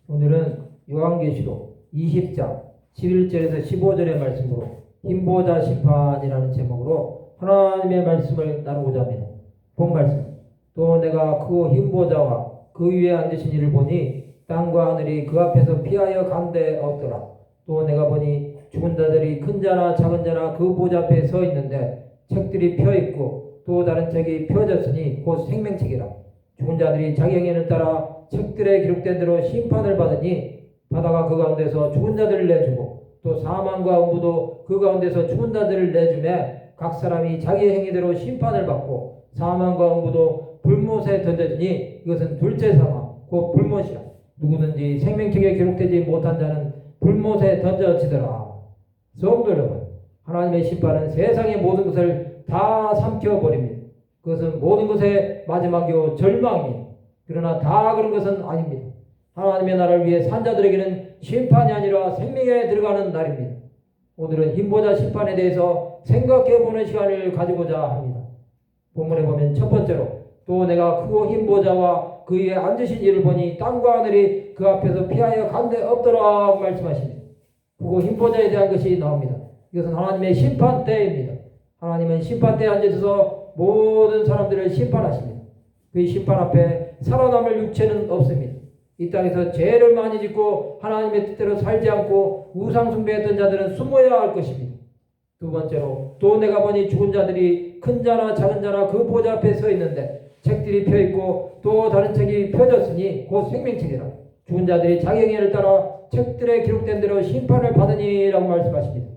오늘은 요한계시록 20장 11절에서 15절의 말씀으로 흰보자 심판이라는 제목으로 하나님의 말씀을 나누고자 합니다. 본 말씀. 또 내가 그 흰보자와 그 위에 앉으신 이를 보니 땅과 하늘이 그 앞에서 피하여 간데 없더라. 또 내가 보니 죽은 자들이 큰 자나 작은 자나 그 보좌 앞에 서 있는데 책들이 펴 있고 또 다른 책이 펴졌으니 곧 생명책이라. 죽은 자들이 자기 행위를 따라 책들에 기록된 대로 심판을 받으니 바다가 그 가운데서 죽은 자들을 내주고 또 사망과 음부도 그 가운데서 죽은 자들을 내주매 각 사람이 자기 행위대로 심판을 받고 사망과 음부도 불못에 던져지니 이것은 둘째 사망 곧 불못이라. 누구든지 생명책에 기록되지 못한 자는 불못에 던져지더라. 성도 여러분, 하나님의 심판은 세상의 모든 것을 다 삼켜버립니다. 그것은 모든 것의 마지막이요 절망입니다. 그러나 다 그런 것은 아닙니다. 하나님의 나라를 위해 산 자들에게는 심판이 아니라 생명에 들어가는 날입니다. 오늘은 흰보자 심판에 대해서 생각해보는 시간을 가지고자 합니다. 본문에 보면 첫 번째로 또 내가 크고 흰보자와 그 위에 앉으신 이를 보니 땅과 하늘이 그 앞에서 피하여 간데 없더라고 말씀하십니다. 크고 흰보자에 대한 것이 나옵니다. 이것은 하나님의 심판 때입니다. 하나님은 심판 때에 앉으셔서 모든 사람들을 심판하십니다. 그 심판 앞에 살아남을 육체는 없습니다. 이 땅에서 죄를 많이 짓고 하나님의 뜻대로 살지 않고 우상 숭배했던 자들은 숨어야 할 것입니다. 두 번째로 또 내가 보니 죽은 자들이 큰 자나 작은 자나 그 보좌 앞에 서 있는데 책들이 펴 있고 또 다른 책이 펴졌으니 곧 생명책이라. 죽은 자들이 자기 행위를 따라 책들에 기록된 대로 심판을 받으니라고 말씀하십니다.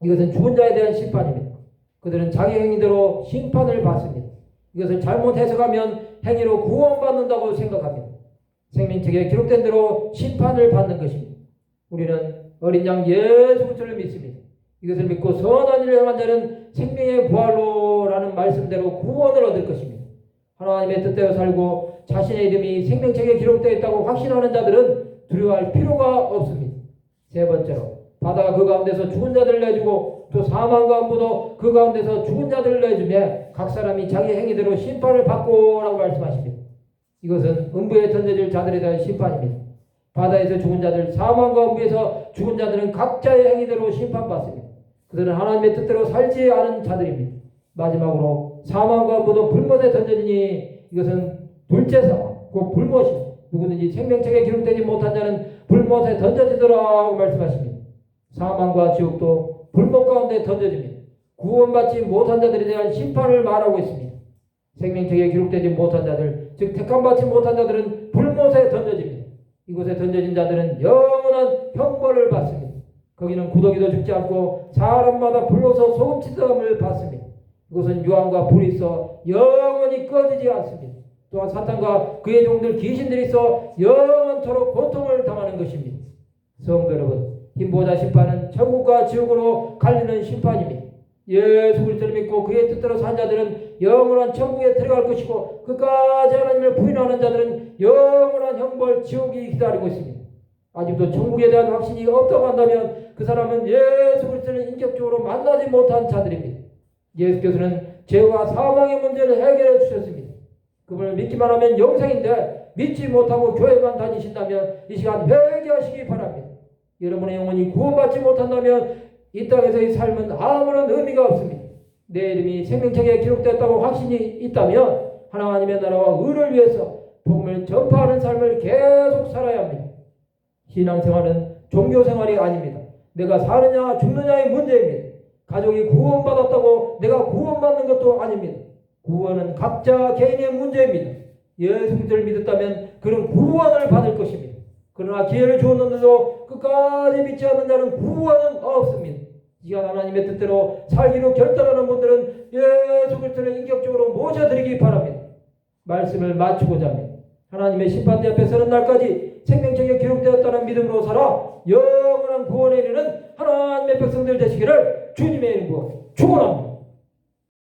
이것은 죽은 자에 대한 심판입니다. 그들은 자기 행위대로 심판을 받습니다. 이것을 잘못 해석하면 행위로 구원받는다고 생각합니다. 생명책에 기록된 대로 심판을 받는 것입니다. 우리는 어린 양 예수 그리스도를 믿습니다. 이것을 믿고 선한 일을 행한 자는 생명의 부활로라는 말씀대로 구원을 얻을 것입니다. 하나님의 뜻대로 살고 자신의 이름이 생명책에 기록되어 있다고 확신하는 자들은 두려워할 필요가 없습니다. 세 번째로 바다가 그 가운데서 죽은 자들을 내주고 또 사망과 음부도 그 가운데서 죽은 자들을 내주며 각 사람이 자기 행위대로 심판을 받고라고 말씀하십니다. 이것은 음부에 던져질 자들에 대한 심판입니다. 바다에서 죽은 자들, 사망과 음부에서 죽은 자들은 각자의 행위대로 심판받습니다. 그들은 하나님의 뜻대로 살지 않은 자들입니다. 마지막으로 사망과 음부도 불못에 던져지니 이것은 둘째 사망, 곧 불못입니다. 누구든지 생명책에 기록되지 못한 자는 불못에 던져지더라고 말씀하십니다. 사망과 지옥도 불못 가운데 던져집니다. 구원받지 못한 자들에 대한 심판을 말하고 있습니다. 생명책에 기록되지 못한 자들, 즉 택함받지 못한 자들은 불못에 던져집니다. 이곳에 던져진 자들은 영원한 형벌을 받습니다. 거기는 구더기도 죽지 않고 사람마다 불로서 소금치듯함을 받습니다. 이곳은 유황과 불이 있어 영원히 꺼지지 않습니다. 또한 사탄과 그의 종들 귀신들이 있어 영원토록 고통을 당하는 것입니다. 성도 여러분, 흰보자 심판은 천국과 지옥으로 갈리는 심판입니다. 예수 그리스도를 믿고 그의 뜻대로 산 자들은 영원한 천국에 들어갈 것이고 끝까지 하나님을 부인하는 자들은 영원한 형벌 지옥이 기다리고 있습니다. 아직도 천국에 대한 확신이 없다고 한다면 그 사람은 예수 그리스도를 인격적으로 만나지 못한 자들입니다. 예수께서는 죄와 사망의 문제를 해결해 주셨습니다. 그분을 믿기만 하면 영생인데 믿지 못하고 교회만 다니신다면 이 시간 회개하시기 바랍니다. 여러분의 영혼이 구원받지 못한다면 이 땅에서의 삶은 아무런 의미가 없습니다. 내 이름이 생명책에 기록됐다고 확신이 있다면 하나님의 나라와 의를 위해서 복음을 전파하는 삶을 계속 살아야 합니다. 신앙생활은 종교생활이 아닙니다. 내가 사느냐 죽느냐의 문제입니다. 가족이 구원받았다고 내가 구원받는 것도 아닙니다. 구원은 각자 개인의 문제입니다. 예수 그리스도를 믿었다면 그런 구원을 받을 것입니다. 그러나 기회를 주었는데도 끝까지 믿지 않는 자는 구원은 없습니다. 이 시간 하나님의 뜻대로 살기로 결단하는 분들은 예수 그리스도를 인격적으로 모셔드리기 바랍니다. 말씀을 마치고자 합니다. 하나님의 심판대 앞에 서는 날까지 생명책에 기록되었다는 믿음으로 살아 영원한 구원에 이르는 하나님의 백성들 되시기를 주님의 이름으로 축원합니다.